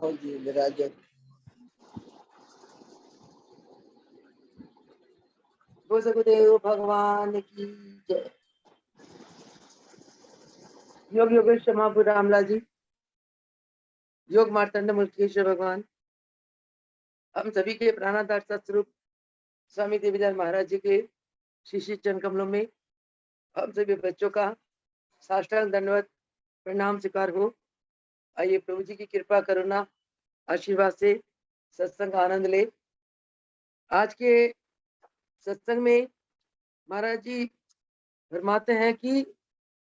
और जी विराजत। सगुदेव भगवान की जय। योग योगेश्वर महापुर रामलाल जी, योग मार्तंड मुल्केश्वर भगवान, हम सभी के प्राणाधार सतस्वरूप स्वामी देवीदास महाराज जी के शिष्य चरण कमलों में हम सभी बच्चों का साष्टांग दंडवत प्रणाम स्वीकार हो। आइए प्रभु जी की कृपा करुणा आशीर्वाद से सत्संग आनंद ले। आज के सत्संग में महाराज जी फरमाते हैं कि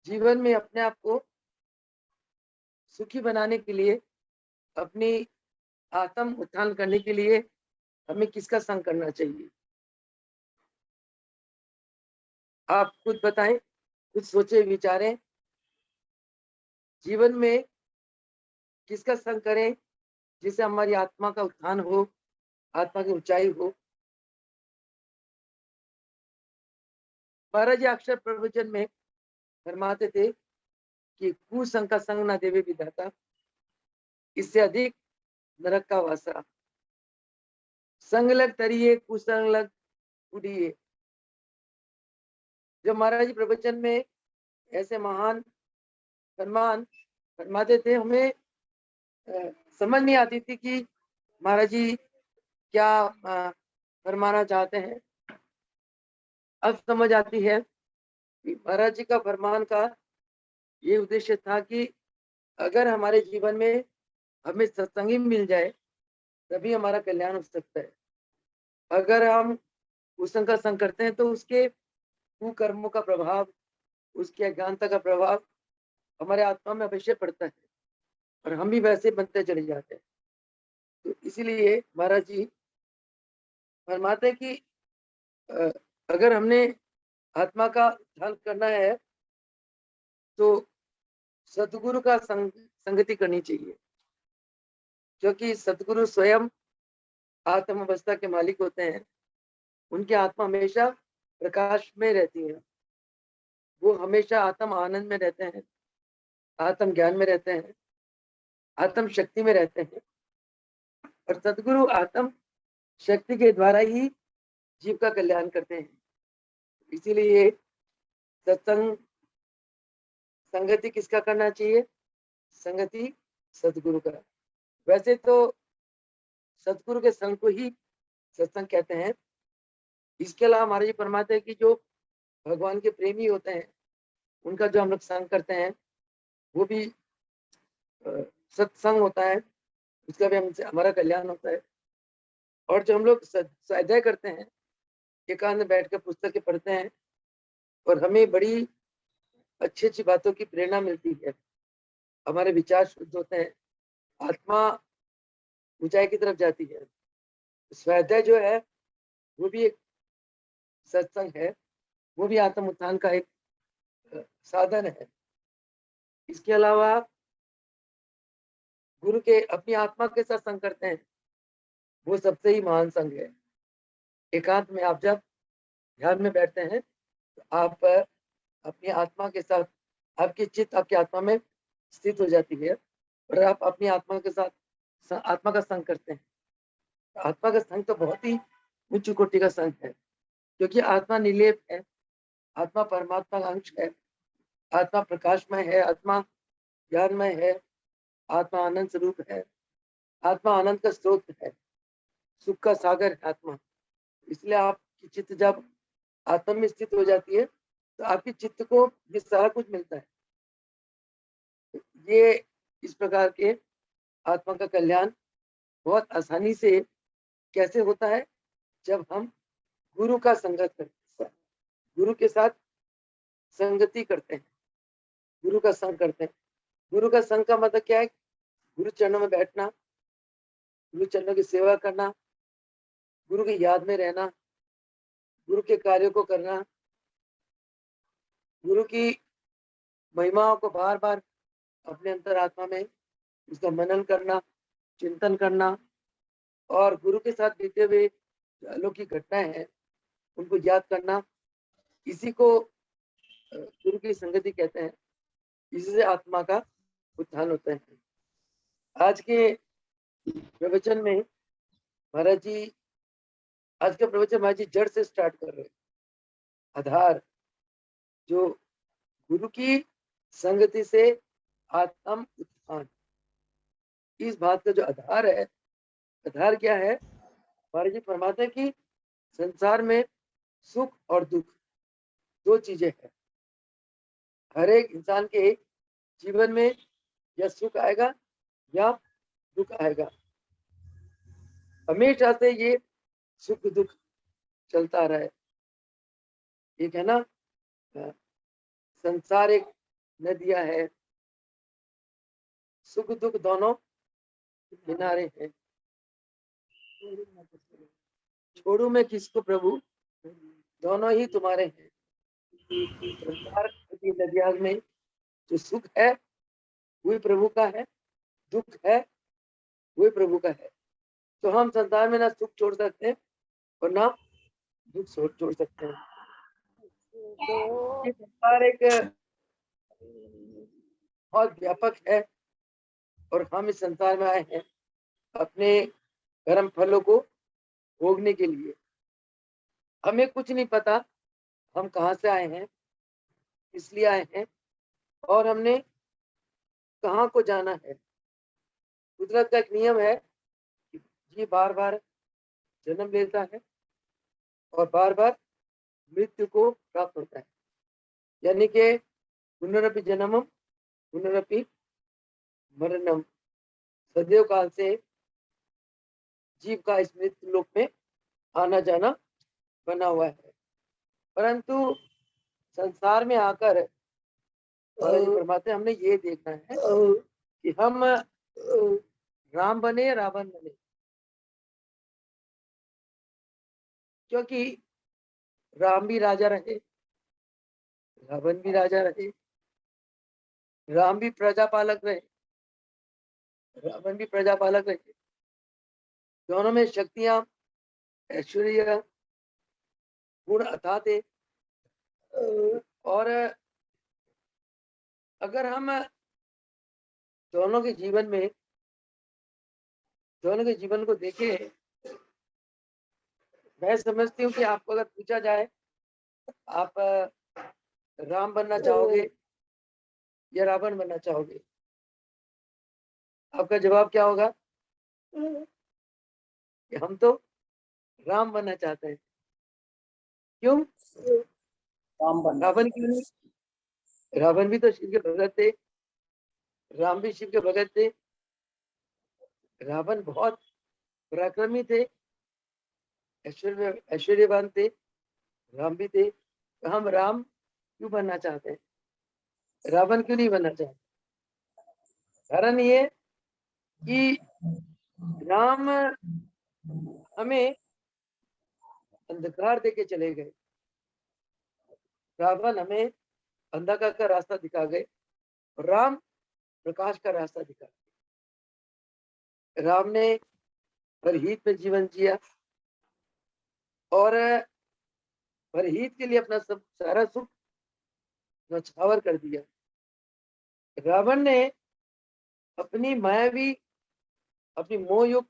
जीवन में अपने आप को सुखी बनाने के लिए, अपनी आत्म उत्थान करने के लिए हमें किसका संग करना चाहिए। आप खुद बताएं, कुछ सोचे विचारें, जीवन में किसका संग करें जिससे हमारी आत्मा का उत्थान हो, आत्मा की ऊंचाई हो। महाराज जी अक्षर प्रवचन में फरमाते थे कि कुसंग का संग ना देवे विधाता, इससे अधिक नरक का वासा। संग लग तरिए कुसंग लग उड़िए। जब महाराज जी प्रवचन में ऐसे महान फरमान फरमाते थे, हमें समझ नहीं आती थी कि महाराज जी क्या फरमाना चाहते हैं। अब समझ आती है कि महाराज जी का फरमान का ये उद्देश्य था कि अगर हमारे जीवन में हमें सत्संगी मिल जाए तभी हमारा कल्याण हो सकता है। अगर हम कुसंग का संग करते हैं तो उसके कुकर्मों का प्रभाव, उसकी अज्ञानता का प्रभाव हमारे आत्मा में अवश्य पड़ता है और हम भी वैसे बनते चले जाते हैं। तो इसीलिए महाराज जी फरमाते हैं कि अगर हमने आत्मा का ध्यान करना है तो सतगुरु का संगति करनी चाहिए, क्योंकि सतगुरु स्वयं आत्म अवस्था के मालिक होते हैं। उनकी आत्मा हमेशा प्रकाश में रहती है, वो हमेशा आत्म आनंद में रहते हैं, आत्म ज्ञान में रहते हैं, आत्म शक्ति में रहते हैं। और सतगुरु आत्म शक्ति के द्वारा ही जीव का कल्याण करते हैं। इसीलिए सत्संग संगति किसका करना चाहिए? संगति सतगुरु का। वैसे तो सतगुरु के संग को ही सत्संग कहते हैं। इसके अलावा हमारे जी फरमाते हैं कि जो भगवान के प्रेमी होते हैं उनका जो हम लोग संग करते हैं वो भी सत्संग होता है, उसका भी हमसे हमारा कल्याण होता है। और जो हम लोग स्वाध्याय करते हैं, एकांत में बैठ कर पुस्तकें पढ़ते हैं और हमें बड़ी अच्छी अच्छी बातों की प्रेरणा मिलती है, हमारे विचार शुद्ध होते हैं, आत्मा ऊंचाई की तरफ जाती है। स्वाध्याय जो है वो भी एक सत्संग है, वो भी आत्म उत्थान का एक साधन है। इसके अलावा गुरु के अपनी आत्मा के साथ संग करते हैं, वो सबसे ही महान संग है। एकांत में आप जब ध्यान में बैठते हैं तो आप अपनी आत्मा के साथ, आपकी चित्त आपकी आत्मा में स्थित हो जाती है और आप अपनी आत्मा के साथ आत्मा का संग करते हैं। आत्मा का संग तो बहुत ही उच्च कोटि का संग है, क्योंकि आत्मा निर्लेप है, आत्मा परमात्मा का अंश है, आत्मा प्रकाशमय है, आत्मा ज्ञानमय है, आत्मा आनंद स्वरूप है, आत्मा आनंद का स्रोत है, सुख का सागर है आत्मा। इसलिए आपकी चित्त जब आत्मा में स्थित हो जाती है तो आपकी चित्त को ये सारा कुछ मिलता है। ये इस प्रकार के आत्मा का कल्याण बहुत आसानी से कैसे होता है? जब हम गुरु का संगत करते हैं, गुरु के साथ संगति करते हैं, गुरु का संग करते हैं। गुरु का संग का मतलब क्या है? गुरु चरणों में बैठना, गुरु चरणों की सेवा करना, गुरु की याद में रहना, गुरु के कार्यों को करना, गुरु की महिमाओं को बार बार अपने अंतरात्मा में उसका मनन करना, चिंतन करना और गुरु के साथ बीते हुए अलौकिक घटनाएं हैं उनको याद करना, इसी को गुरु की संगति कहते हैं। इसी से आत्मा का उत्थान होता है। आज के प्रवचन में महाराज जी, आज का प्रवचन महाराज जी जड़ से स्टार्ट कर रहे हैं। आधार, जो गुरु की संगति से आत्म उत्थान, इस बात का जो आधार है, आधार क्या है? महाराज जी फरमाते हैं कि संसार में सुख और दुख दो चीजें हैं। हर एक इंसान के जीवन में या सुख आएगा या दुख आएगा। हमेशा से ये सुख दुख चलता रहा है। एक है ना, संसार एक नदियां है, सुख दुख दोनों किनारे हैं। छोड़ू मैं किसको प्रभु, दोनों ही तुम्हारे हैं। संसार की नदियां में जो सुख है वही प्रभु का है, दुख है वही प्रभु का है। तो हम संसार में ना सुख छोड़ सकते हैं और ना दुख छोड़ सकते हैं। ये संसार एक बहुत व्यापक है और हम इस संसार में आए हैं अपने कर्म फलों को भोगने के लिए। हमें कुछ नहीं पता हम कहाँ से आए हैं, इसलिए आए हैं और हमने कहाँ को जाना है। कुदरत का एक नियम है कि ये बार बार जन्म लेता है और बार बार मृत्यु को प्राप्त होता है। यानी कि पुनरपि जन्मम पुनरपि मरणम, सदैव काल से जीव का इस मृत्यु लोक में आना जाना बना हुआ है। परंतु संसार में आकर परमात्मा हमने ये देखना है कि हम राम बने या रावण बने। क्योंकि राम भी राजा रहे, रावण भी राजा रहे, राम भी प्रजापालक रहे, रावण भी प्रजापालक रहे। दोनों में शक्तियां, ऐश्वर्य, गुण अथाह थे। और अगर हम दोनों के जीवन को देखें, मैं समझती हूँ कि आपको अगर पूछा जाए आप राम बनना चाहोगे या रावण बनना चाहोगे, आपका जवाब क्या होगा? कि हम तो राम बनना चाहते हैं। क्यों? रावण क्यों नहीं? रावण भी तो शिव के भगत थे, राम भी शिव के भगत थे। रावण बहुत पराक्रमी थे, ऐश्वर्यवान थे, राम भी थे। तो हम राम क्यों बनना चाहते हैं, रावण क्यों नहीं बनना चाहते? कारण ये कि राम हमें अंधकार देके चले गए, रावण हमें अंधकार का रास्ता दिखा गए, राम प्रकाश का रास्ता दिखा। राम ने परहित में जीवन जिया और परहित के लिए अपना सब सारा सुख नछावर कर दिया। रावण ने अपनी मायावी, अपनी मोहयुक्त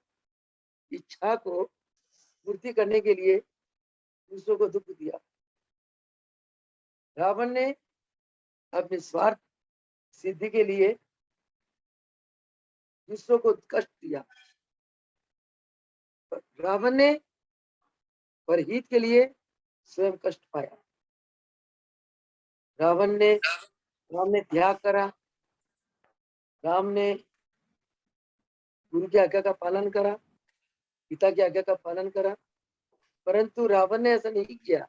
इच्छा को पूर्ति करने के लिए दूसरों को दुख दिया। रावण ने अपने स्वार्थ सिद्धि के लिए दूसरों को कष्ट दिया। रावण ने परहित के लिए स्वयं कष्ट पाया। राम ने त्याग करा, राम ने गुरु की आज्ञा का पालन करा, पिता की आज्ञा का पालन करा। परंतु रावण ने ऐसा नहीं किया।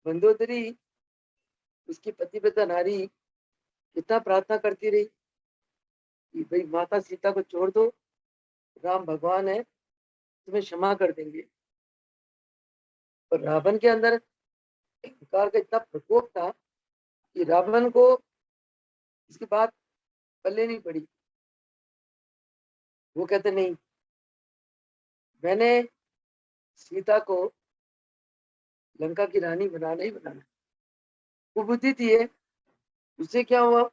मंदोदरी, उसकी पतिव्रता नारी, कितना प्रार्थना करती रही कि भाई माता सीता को छोड़ दो, राम भगवान है, तुम्हें क्षमा कर देंगे। और रावण के अंदर अहंकार का इतना प्रकोप था कि रावण को इसकी बात पल्ले नहीं पड़ी। वो कहते नहीं, मैंने सीता को लंका की रानी बनाना ही बनाना। वो बुद्धि थी, उससे क्या हुआ?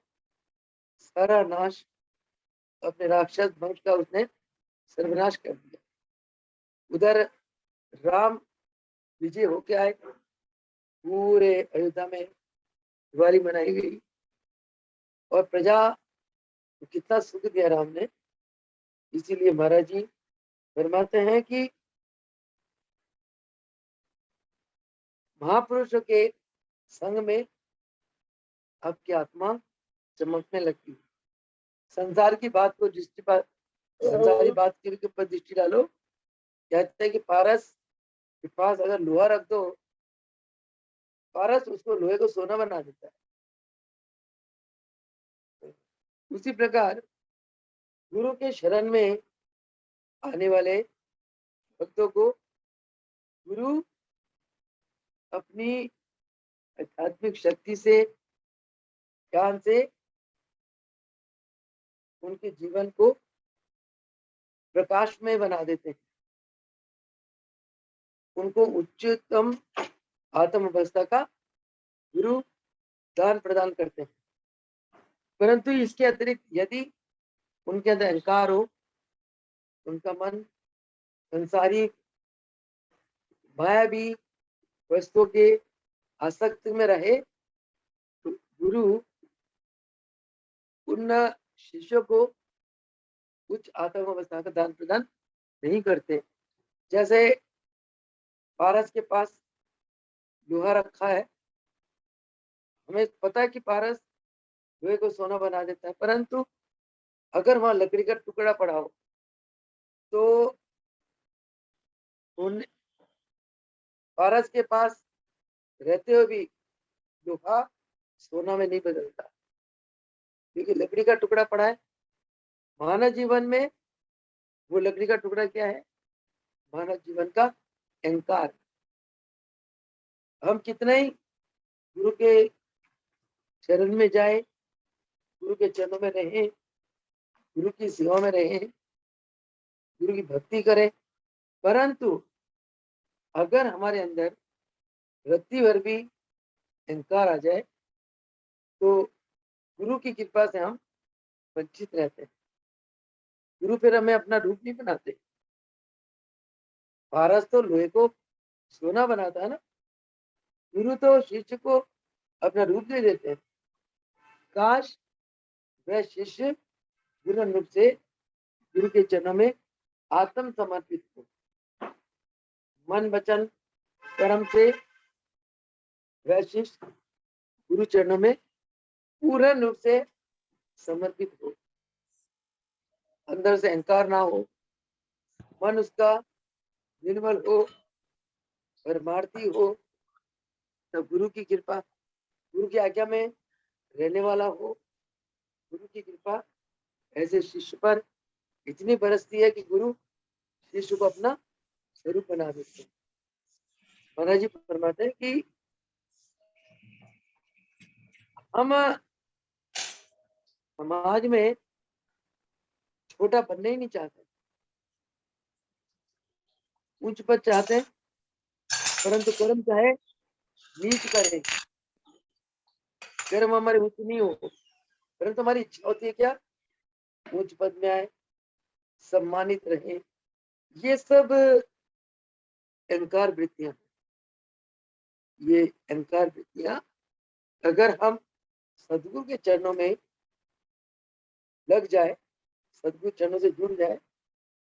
सारा नाश अपने राक्षस वंश का उसने सर्वनाश कर दिया। उधर राम विजय होके आए, पूरे अयोध्या में दिवाली मनाई गई और प्रजा को कितना सुख दिया राम ने। इसीलिए महाराज जी फरमाते हैं कि महापुरुषों के संग में आपकी आत्मा चमकने लगती है। संसार की बात को दृष्टि पर, संसारी बात के ऊपर दृष्टि डालो। कहते हैं कि पारस के पास अगर लोहा रख दो, पारस उसको लोहे को सोना बना देता है। उसी प्रकार गुरु के शरण में आने वाले भक्तों को गुरु अपनी आध्यात्मिक शक्ति से, ज्ञान से उनके जीवन को प्रकाशमय बना देते हैं, उनको उच्चतम आत्म अवस्था का गुरु दान प्रदान करते हैं। परंतु इसके अतिरिक्त यदि उनके अंदर अहंकार हो, उनका मन संसारी मायावी वस्तुओं के आसक्ति में रहे, तो गुरु उन शिष्यों को उच्च आत्म अवस्था का दान प्रदान नहीं करते। जैसे पारस के पास लोहा रखा है, हमें पता है कि पारस लोहे को सोना बना देता है, परंतु अगर वहां लकड़ी का टुकड़ा पड़ा हो तो उन पारस के पास रहते हुए भी लोहा सोना में नहीं बदलता, क्योंकि लकड़ी का टुकड़ा पड़ा है। मानव जीवन में वो लकड़ी का टुकड़ा क्या है? मानव जीवन का अहंकार। हम कितना ही गुरु के शरण में जाए, गुरु के चरणों में रहें, गुरु की सेवा में रहें, गुरु की भक्ति करें, परंतु अगर हमारे अंदर रत्ती भर भी अहंकार आ जाए तो गुरु की कृपा से हम वंचित रहते हैं। गुरु फिर हमें अपना रूप नहीं बनाते। पारस तो लोहे को सोना बनाता है ना, गुरु तो शिष्य को अपना रूप दे देते हैं। काश वह शिष्य पूर्ण रूप से गुरु के चरणों में आत्म समर्पित हो, मन वचन कर्म से वह शिष्य गुरु चरणों में पूर्ण रूप से समर्पित हो, अंदर से अहंकार ना हो, मन उसका निर्मल हो, परमार्थी हो, तो गुरु की कृपा, गुरु की आज्ञा में रहने वाला हो। गुरु की कृपा ऐसे शिष्य पर इतनी बरसती है कि गुरु शिष्य को अपना स्वरूप बना देते हैं। महाराज जी फरमाते हैं कि हम समाज में छोटा बनना ही नहीं चाहते, उच्च पद चाहते हैं, परंतु कर्म चाहे नीच करे, कर्म हमारे उच्च नहीं हो, परंतु हमारी इच्छा होती है क्या? उच्च पद में आए, सम्मानित रहे। ये सब अहंकार वृत्तियां, ये अहंकार वृत्तियां अगर हम सदगुरु के चरणों में लग जाए, सदगुरु चरणों से जुड़ जाए,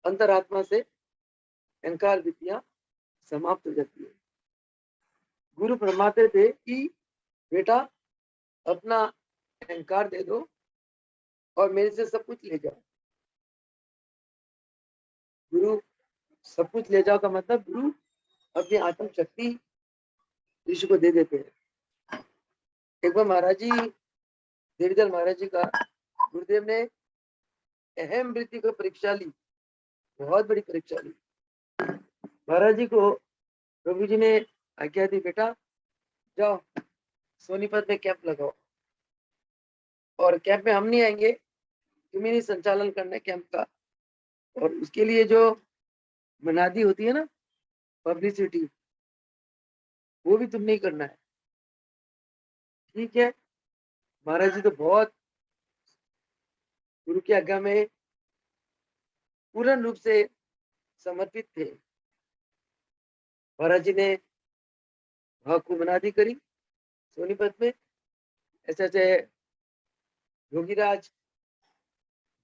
अंतरात्मा से अहंकार वृत्तियां समाप्त हो जाती है। गुरु फरमाते थे कि बेटा अपना अहंकार दे दो और मेरे से सब कुछ ले जाओ। गुरु सब कुछ ले जाओ का मतलब गुरु अपनी आत्म शक्ति ऋषि को दे देते हैं। एक बार महाराज जी, देवीधर महाराज जी का गुरुदेव ने अहम वृत्ति को परीक्षा ली, बहुत बड़ी परीक्षा ली। महाराज जी को प्रभु जी ने आज्ञा दी, बेटा जाओ सोनीपत में कैंप लगाओ, और कैंप में हम नहीं आएंगे, तुम्हें नहीं संचालन करना है कैंप का, और उसके लिए जो मनादी होती है ना, पब्लिसिटी, वो भी तुम नहीं करना है। ठीक है, महाराज जी तो बहुत गुरु की आज्ञा में पूर्ण रूप से समर्पित थे। महाराज जी ने वहां कुमनादी करी सोनीपत में। ऐसे ऐसे योगीराज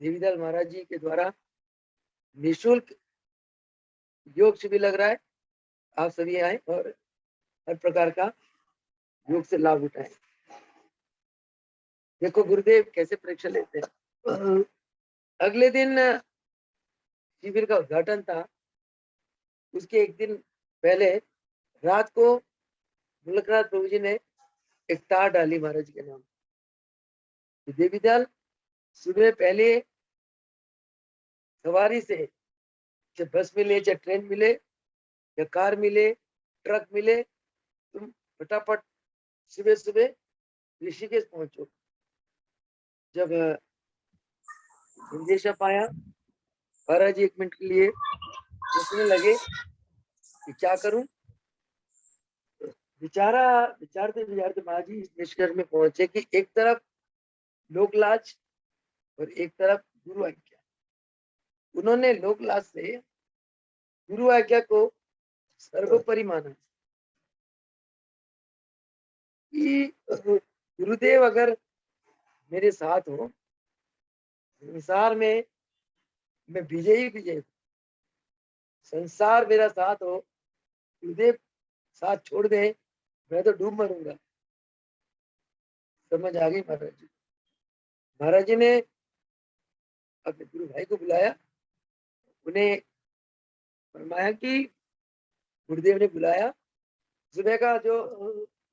देवीदास महाराज जी के द्वारा निःशुल्क योग शिविर लग रहा है। आप सभी आए और हर प्रकार का योग से लाभ उठाएं। देखो गुरुदेव कैसे परीक्षा लेते हैं। अगले दिन शिविर का उद्घाटन था। उसके एक दिन पहले रात को मुलकनाथ प्रभु जी ने एक तार डाली महाराज के नाम। देवीदयाल सुबह पहले सवारी से, चाहे बस मिले, चाहे ट्रेन मिले, या कार मिले, ट्रक मिले, तुम फटाफट सुबह सुबह ऋषिकेश पहुंचो। जब संदेशा पाया, महाराज जी 1 मिनट के लिए सोचने लगे कि क्या करूं। विचारते विचारते महाराज जी इस निष्कर्ष में पहुंचे कि एक तरफ लोक लाज और एक तरफ गुरु आज्ञा। उन्होंने लोक लाज से गुरु आज्ञा को सर्वोपरि माना कि गुरुदेव अगर मेरे साथ हो, संसार में मैं विजयी विजय, संसार मेरा साथ हो, गुरुदेव साथ छोड़ दे, मैं तो डूब मरूंगा। समझ आ गई महाराज जी। महाराज जी ने अपने गुरु भाई को बुलाया, उन्हें फरमाया कि गुरुदेव ने बुलाया, सुबह का जो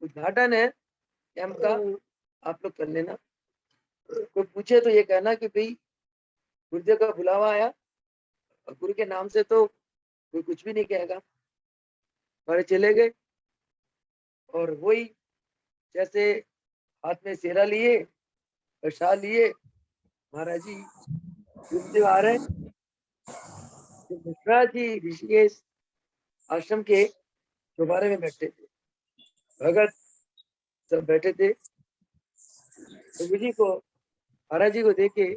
उद्घाटन है कैंप का आप लोग कर लेना। कोई पूछे तो ये कहना कि भाई गुरुदेव का बुलावा आया, और गुरु के नाम से तो कोई कुछ भी नहीं कहेगा। हमारे चले गए और वही जैसे हाथ में सेरा लिए, प्रसाद लिए, महाराज जी गुरुदेव आ रहे। मिश्रा जी ऋषिकेश आश्रम के चौबारे में बैठे थे, भगत सब बैठे थे। प्रभु जी को, महाराज जी को देखे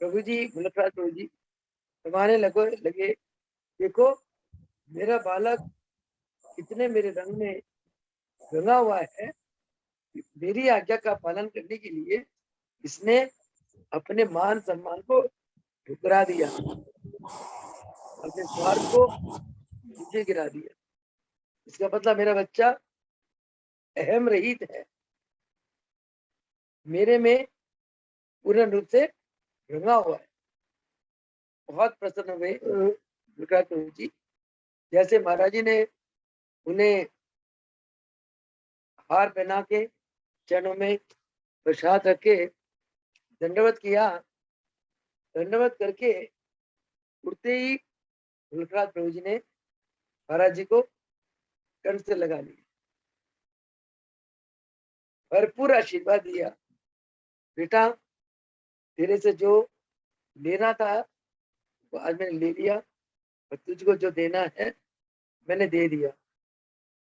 प्रभु जी, मुलकराज प्रभु जी फरमाने लगे, देखो मेरा बालक कितने मेरे रंग में रंगा हुआ है। मेरी आज्ञा का पालन करने के लिए इसने अपने मान सम्मान को ठुकरा दिया, अपने स्वार्थ को नीचे गिरा दिया। इसका मतलब मेरा बच्चा अहम रहित है, मेरे में पूर्ण रूप से रंगा हुआ है। बहुत प्रसन्न हुए मुलकराज प्रभु जी। जैसे महाराज जी ने उन्हें हार पहना के चरणों में प्रसाद रखे, दंडवत किया, दंडवत करके उठते ही मुलकराज प्रभु जी ने महाराज जी को कंठ से लगा लिया, भरपूर आशीर्वाद दिया। बेटा तेरे से जो लेना था वो आज मैंने ले लिया, और तुझको जो देना है मैंने दे दिया।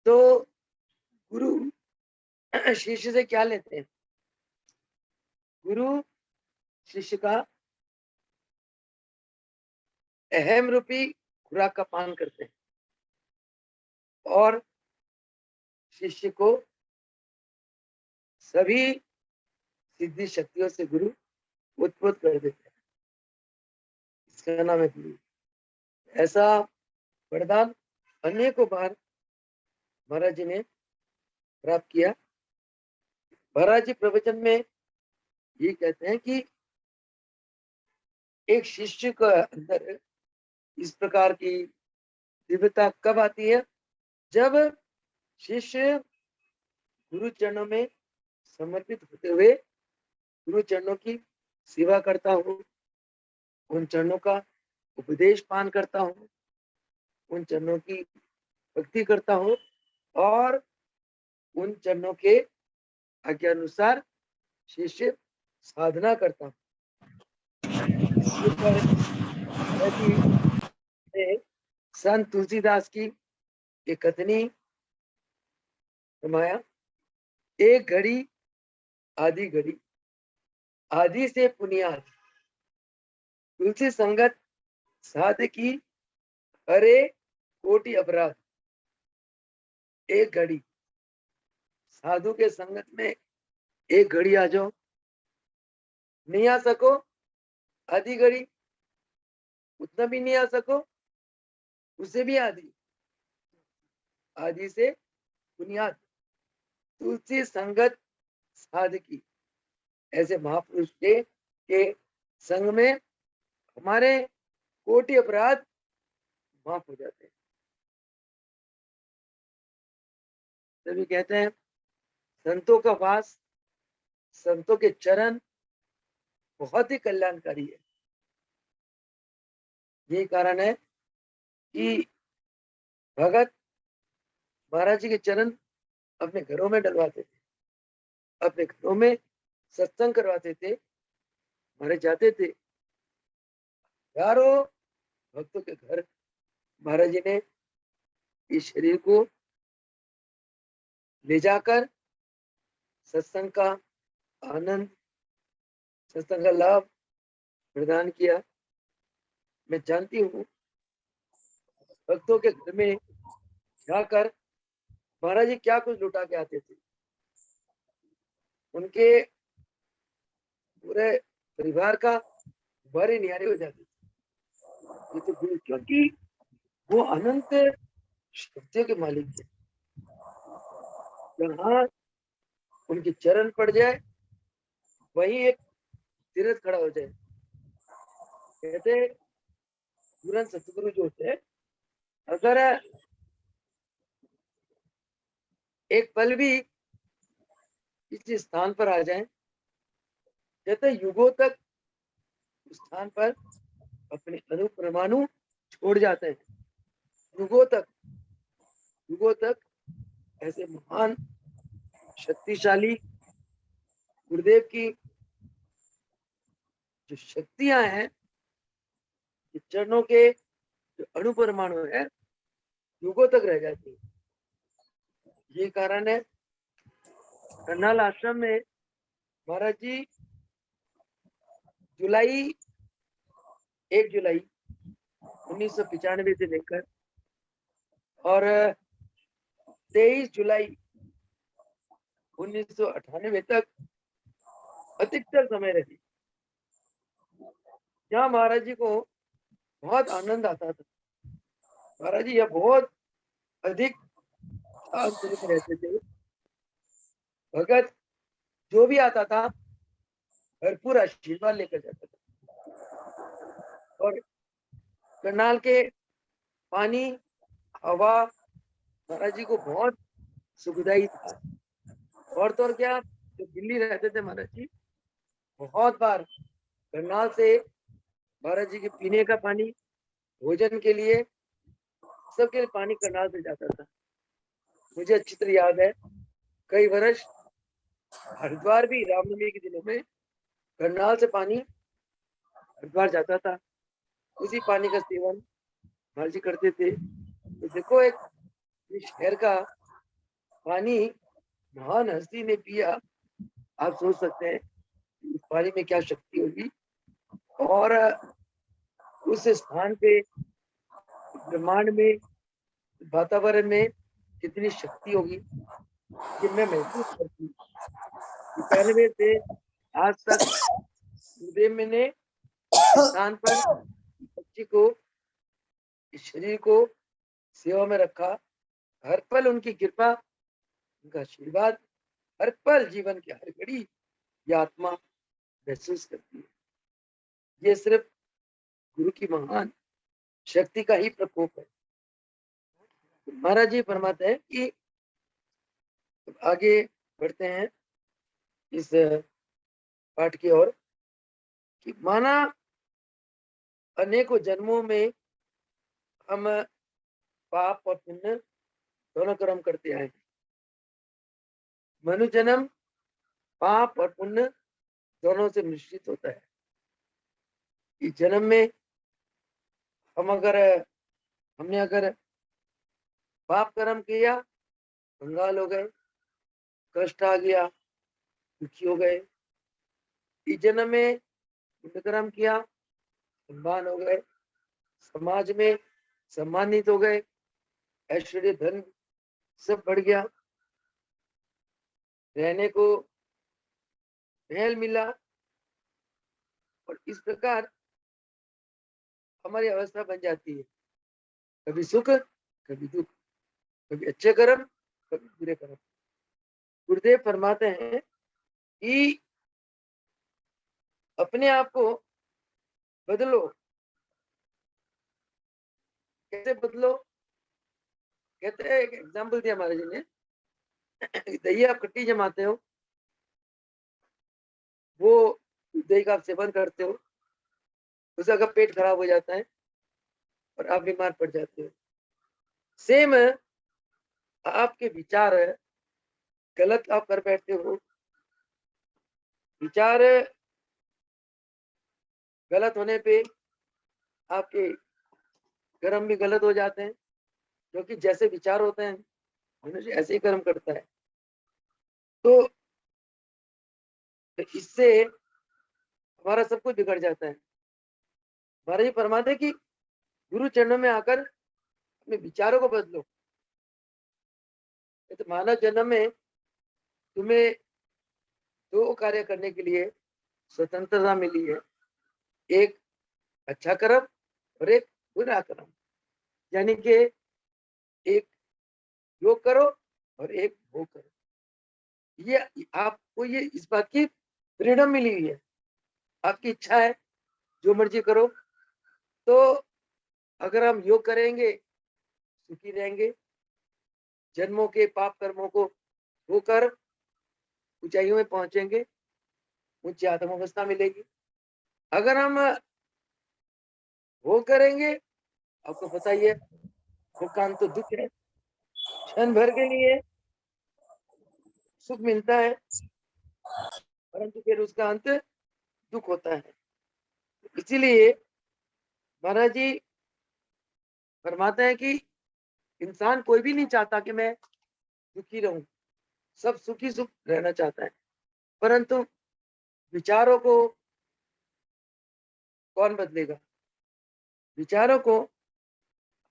तो गुरु शिष्य से क्या लेते हैं? गुरु शिष्य का अहम रूपी खुराक का पान करते हैं, और शिष्य को सभी सिद्धि शक्तियों से गुरु उत्पन्न कर देते हैं। इसका नाम है गुरु। ऐसा वरदान अनेकों बार महाराज जी ने प्राप्त किया। महाराज जी प्रवचन में ये कहते हैं कि एक शिष्य के अंदर इस प्रकार की दिव्यता कब आती है? जब शिष्य गुरु चरणों में समर्पित होते हुए गुरु चरणों की सेवा करता हो, उन चरणों का उपदेश पान करता हो, उन चरणों की भक्ति करता हो, और उन चरणों के आज्ञा अनुसार शिष्य साधना करता हो। इसके ऊपर संत तुलसीदास की एक कथनी फरमाया, एक घड़ी आधी घड़ी, आधी से पुनियाद, तुलसी संगत साधकी हरे कोटि अपराध। एक घड़ी साधु के संगत में, एक घड़ी आ जाओ, नहीं आ सको आधी घड़ी, उतना भी नहीं आ सको, उसे भी आधी, आधी से बुनियाद। तुलसी संगत साधकी, ऐसे महापुरुष के संग में हमारे कोटि अपराध माफ हो जाते हैं। तभी कहते हैं संतों का वास, संतों के चरण बहुत ही कल्याणकारी है। यही कारण है कि भगत महाराज जी के चरण अपने घरों में डलवाते थे, अपने घरों में सत्संग करवाते थे, महाराज जाते थे। यारों भक्तों के घर महाराज जी ने इस शरीर को ले जाकर सत्संग का आनंद, सत्संग का लाभ प्रदान किया। मैं जानती हूँ भक्तों के घर में जाकर महाराज जी क्या कुछ लुटा के आते थे। उनके पूरे परिवार का बारी निहारी हो जाती थी। तो क्योंकि वो अनंत शक्तियों के मालिक थे। जहाँ उनके चरण पड़ जाए वहीं एक तीरथ खड़ा हो जाए। कहते तुरंत सतगुरु जो होते हैं, अगर एक पल भी इस स्थान पर आ जाए, कहते युगों तक उस स्थान पर अपने अणु परमाणु छोड़ जाते हैं। युगों तक ऐसे महान शक्तिशाली गुरुदेव की जो शक्तियां हैं, चरणों के जो अणु परमाणु है, युगों तक रह जाती है। ये कारण है करनाल आश्रम में महाराज जी 1 जुलाई 1995 से लेकर और 23 जुलाई 1998 तक अधिकतर समय रही, जहाँ महाराज जी को बहुत आनंद आता था। महाराज जी यह बहुत अधिक शांत रहते थे। भगत जो भी आता था भरपूर आशीर्वाद लेकर जाता था। और करनाल के पानी, हवा महाराज जी को बहुत सुखदायी था। और तो और क्या, जो दिल्ली रहते थे महाराज जी, बहुत बार करनाल से महाराज जी के पीने का पानी, भोजन के लिए, सबके लिए पानी करनाल से जाता था। मुझे अच्छी तरह याद है, कई वर्ष हरिद्वार भी रामनवमी के दिनों में करनाल से पानी हरिद्वार जाता था। उसी पानी का सेवन महाराज जी करते थे। तो देखो, एक शहर का पानी महान हस्ती ने पिया, आप सोच सकते हैं इस पानी में क्या शक्ति होगी और उस स्थान पे ब्रह्मांड में, वातावरण में कितनी शक्ति होगी, ये मैं महसूस करती हूँ। 91 से आज तक गुरुदेव मैंने स्थान पर बच्ची को, इस शरीर को सेवा में रखा। हर पल उनकी कृपा, उनका आशीर्वाद, हर पल जीवन की हर घड़ी ये आत्मा महसूस करती है। ये सिर्फ गुरु की महान शक्ति का ही प्रकोप है। महाराज जी फरमाते हैं कि आगे बढ़ते हैं इस पाठ की ओर, कि माना अनेकों जन्मों में हम पाप और पुण्य दोनों कर्म करते आए हैं। मनुष्य जन्म पाप और पुण्य दोनों से मिश्रित होता है। इस जन्म में हमने अगर पाप कर्म किया, कंगाल हो गए, कष्ट आ गया, दुखी हो गए। इस जन्म में पुण्य कर्म किया, धनवान हो गए, समाज में सम्मानित हो गए, ऐश्वर्य धन सब बढ़ गया, रहने को महल मिला, और इस प्रकार हमारी अवस्था बन जाती है, कभी सुख कभी दुख, कभी अच्छे कर्म कभी बुरे कर्म। गुरुदेव फरमाते हैं कि अपने आप को बदलो। कैसे बदलो? कहते हैं, एक एग्जाम्पल दिया महाराज जी ने, दही आप खट्टी जमाते हो, वो दही का आप सेवन करते हो, उसका अगर पेट खराब हो जाता है और आप बीमार पड़ जाते हो। सेम आपके विचार गलत आप कर बैठते हो, विचार गलत होने पे आपके कर्म भी गलत हो जाते हैं, क्योंकि जैसे विचार होते हैं मनुष्य ऐसे ही कर्म करता है। तो इससे हमारा सब कुछ बिगड़ जाता है। महाराज जी फरमाते कि गुरु चरणों में आकर अपने विचारों को बदलो। तो मानव जन्म में तुम्हें दो कार्य करने के लिए स्वतंत्रता मिली है, एक अच्छा कर्म और एक बुरा कर्म। यानी कि एक योग करो और एक भोग करो। ये आपको ये इस बात की फ्रीडम मिली हुई है, आपकी इच्छा है जो मर्जी करो। तो अगर हम योग करेंगे सुखी रहेंगे, जन्मों के पाप कर्मों को होकर ऊंचाइयों में पहुंचेंगे, उच्च आत्म अवस्था मिलेगी। अगर हम वो करेंगे, आपको पता ही है, वो काम तो दुख है, क्षण भर के लिए सुख मिलता है, परंतु फिर उसका अंत दुख होता है। इसीलिए महाराज जी फरमाते हैं कि इंसान कोई भी नहीं चाहता कि मैं दुखी रहूं, सब सुखी सुख रहना चाहता है, परंतु विचारों को कौन बदलेगा? विचारों को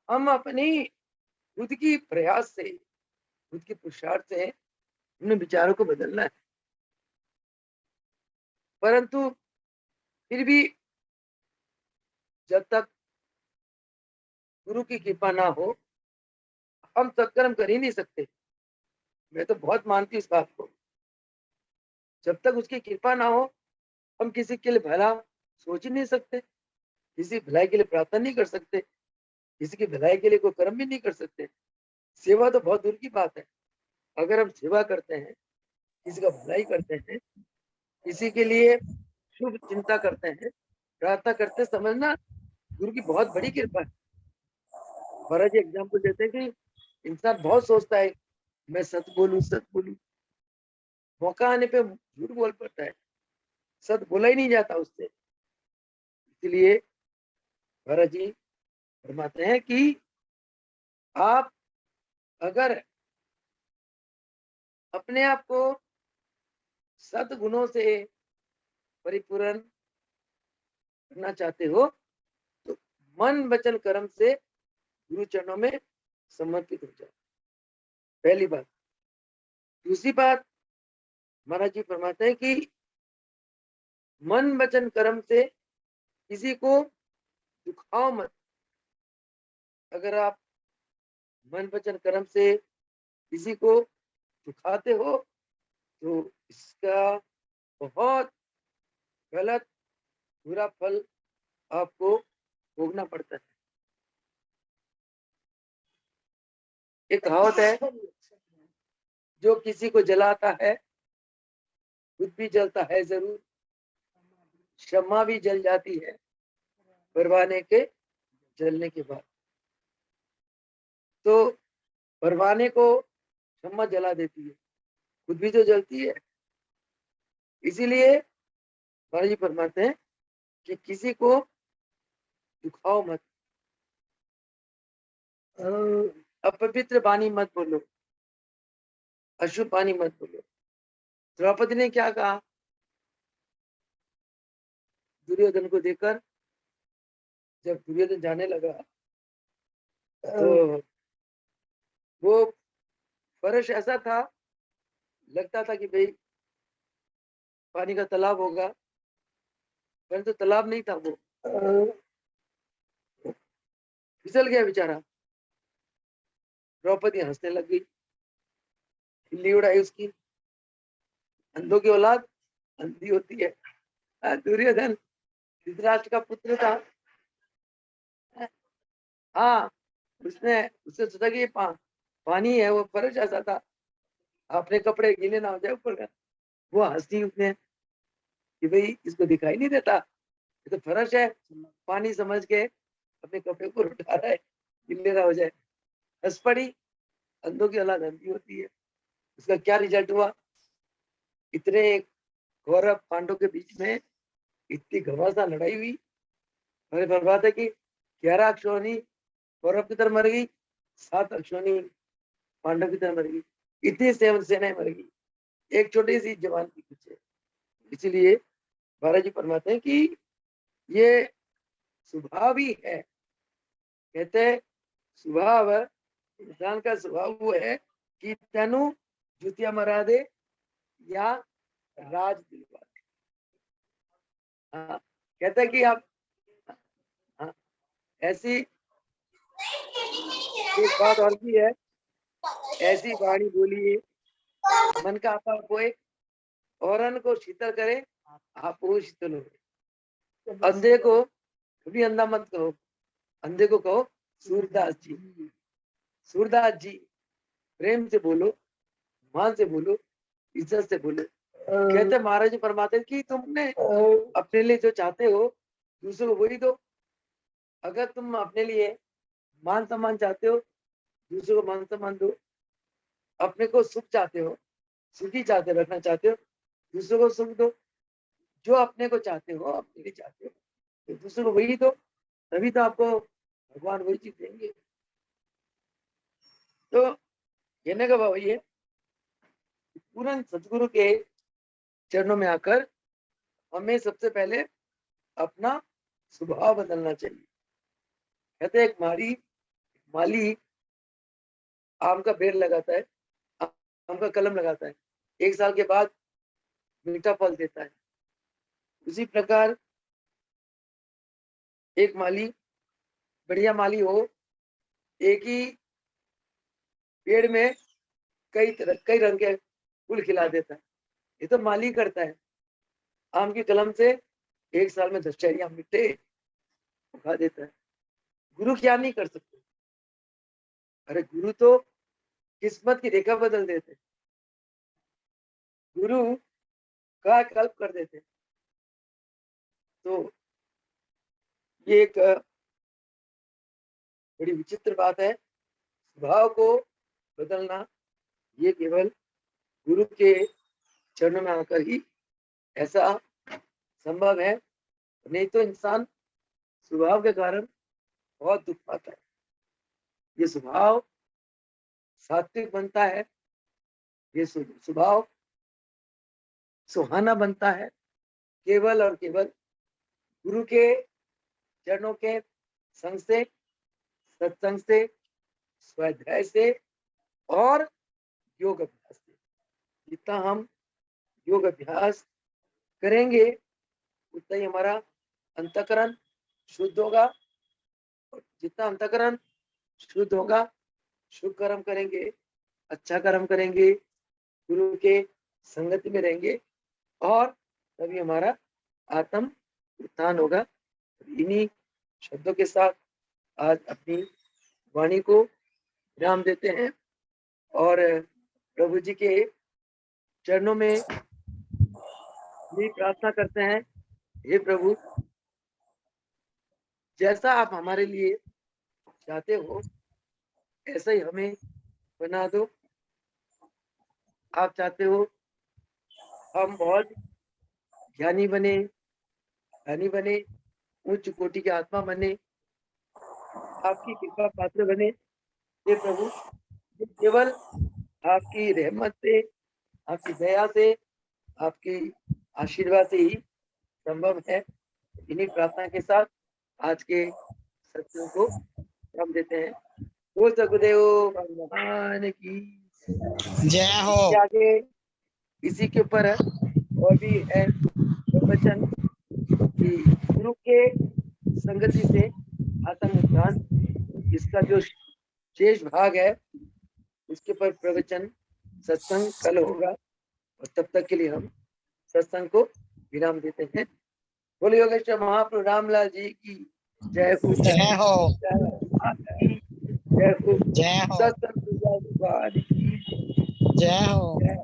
हम अपनी खुद की प्रयास से, खुद की पुरुषार्थ से हमने विचारों को बदलना है। परंतु फिर भी जब तक गुरु की कृपा ना हो, हम सत्कर्म कर ही नहीं सकते। मैं तो बहुत मानती हूँ इस बात को। जब तक उसकी कृपा ना हो, हम किसी के लिए भला सोच ही नहीं सकते, किसी भलाई के लिए प्रार्थना नहीं कर सकते, किसी की भलाई के लिए कोई कर्म भी नहीं कर सकते। सेवा तो बहुत दूर की बात है। अगर हम सेवा करते हैं, किसी का भलाई करते हैं, किसी के लिए शुभ चिंता करते हैं, प्रार्थना करते, समझना गुरु की बहुत बड़ी कृपा है। महाराज जी एग्जाम्पल देते हैं कि इंसान बहुत सोचता है मैं सच बोलूं, सच बोलूं, मौका आने पे झूठ बोल पड़ता है, सच बोला ही नहीं जाता उससे। इसलिए महाराज जी फरमाते हैं कि आप अगर अपने आप को सद्गुणों से परिपूर्ण करना चाहते हो, तो मन वचन कर्म से गुरु चरणों में समर्पित हो जाओ, पहली बात। दूसरी बात महाराज जी फरमाते हैं कि मन वचन कर्म से किसी को दुखाओ मत। अगर आप मन वचन कर्म से किसी को दुखाते हो, तो इसका बहुत गलत बुरा फल आपको भोगना पड़ता है। एक कहावत है, जो किसी को जलाता है खुद भी जलता है जरूर, क्षमा भी जल जाती है परवाने के जलने के बाद। तो परवाने को क्षमा जला देती है, खुद भी तो जलती है। इसीलिए महाराज जी फरमाते हैं कि किसी को दुखाओ मत, अपवित्र वाणी मत बोलो, अशुभ वाणी मत बोलो। द्रौपदी ने क्या कहा दुर्योधन को देखकर, जब दुर्योधन जाने लगा तो वो फर्श ऐसा था, लगता था कि भाई पानी का तालाब होगा, परंतु तो तालाब नहीं था, वो फिसल गया बेचारा। द्रौपदी हंसने लग गई, खिल्ली उड़ाई उसकी। अंधों की औलाद अंधी होती है। दुर्योधन धृतराष्ट्र का पुत्र था। हाँ, उसने सोचा कि ये पानी है, वो फर्श ऐसा था, अपने कपड़े गीले ना हो जाए ऊपर का। वो हंसी उसने कि भाई इसको दिखाई नहीं देता, ये तो फर्श है, पानी समझ के अपने कपड़े ऊपर उठा रहा है, गिले ना हो जाए। हंस पड़ी। अंधों की औलाद अंधी होती है। उसका क्या रिजल्ट हुआ? इतने कौरव पांडव के बीच में इतनी घमासान लड़ाई हुई, और बर्बाद है कि 11 अक्षौणी कौरव की तरफ मर गई, 7 अक्षौणी पांडव की तरफ मर गई। इतनी सेनाएं मर गई एक छोटी सी जवान के पीछे। इसलिए महाराज जी फरमाते हैं कि ये स्वभाव ही है। कहते हैं स्वभाव, इंसान का स्वभाव वो है कि तेनु जुतिया मरा दे या राज दिलवा दे। हाँ, कहते हैं कि आप, हाँ, ऐसी एक बात और भी है, ऐसी वाणी बोलिए मन का आपा कोई, औरन को शीतल करे आप वो शीतल हो। अंधे को कभी अंधा मत कहो, अंधे को कहो सूरदास जी। सूरदास जी, प्रेम से बोलो, मान से बोलो, इज्जत से बोलो। कहते महाराज जी फरमाते कि तुमने अपने लिए जो चाहते हो दूसरों को वही दो। अगर तुम अपने लिए मान सम्मान चाहते हो, दूसरों को मान सम्मान दो। अपने को सुख चाहते हो, सुखी चाहते रखना चाहते हो, दूसरों को सुख दो। जो अपने को चाहते हो, अपने लिए चाहते हो, तो दूसरों को वही दो, तभी तो आपको भगवान वही चीज देंगे। तो कहने का भाव ये, पूर्ण सदगुरु के चरणों में आकर हमें सबसे पहले अपना स्वभाव बदलना चाहिए। कहते एक माली आम का पेड़ लगाता है, आम का कलम लगाता है, 1 साल के बाद मीठा फल देता है। उसी प्रकार एक माली, बढ़िया माली हो, एक ही पेड़ में कई रंग के फूल खिला देता है। ये तो माली करता है। आम की कलम से 1 साल में 10 चेरी आम मिट्टे खा देता है। गुरु क्या नहीं कर सकते? अरे गुरु तो किस्मत की रेखा बदल देते, गुरु का कल्प कर देते। तो ये एक बड़ी विचित्र बात है। स्वभाव को बदलना ये केवल गुरु के चरणों में आकर ही ऐसा संभव है, नहीं तो इंसान स्वभाव के कारण बहुत दुख पाता है। ये स्वभाव सात्विक बनता है, ये स्वभाव सुहाना बनता है केवल और केवल गुरु के चरणों के संग से, सत्संग से, स्वाध्याय से और योग अभ्यास से। जितना हम योग अभ्यास करेंगे उतना ही हमारा अंतःकरण शुद्ध होगा, और जितना अंतःकरण शुद्ध होगा, शुभ कर्म करेंगे, अच्छा कर्म करेंगे, गुरु के संगति में रहेंगे, और तभी हमारा आत्म उत्थान होगा। इन्हीं शब्दों के साथ आज अपनी वाणी को विराम देते हैं और प्रभु जी के चरणों में भी प्रार्थना करते हैं, हे प्रभु, जैसा आप हमारे लिए चाहते हो ऐसा ही हमें बना दो। आप चाहते हो हम बहुत ज्ञानी बने, धनी बने, उच्च कोटि के आत्मा बने, आपकी कृपा पात्र बने। हे प्रभु, ये केवल आपकी रहमत से, आपकी दया से, आपकी आशीर्वाद से ही संभव है। इन्हीं प्रार्थना के साथ आज के सत्संग को विराम देते हैं। बोल सकुदेव भगवान की जय हो। इसके आगे इसी के ऊपर और भी है प्रवचन कि गुरु के संगति से आत्म इसका जो शेष भाग है उसके ऊपर प्रवचन सत्संग कल होगा और तब तक के लिए हम सत्संग को विराम देते हैं। बोलिए योगेश्वर महाप्रभु रामलाल जी की जय हो। जय हो। जय हो। जय हो। सत्संग भगवान की जय हो। जय।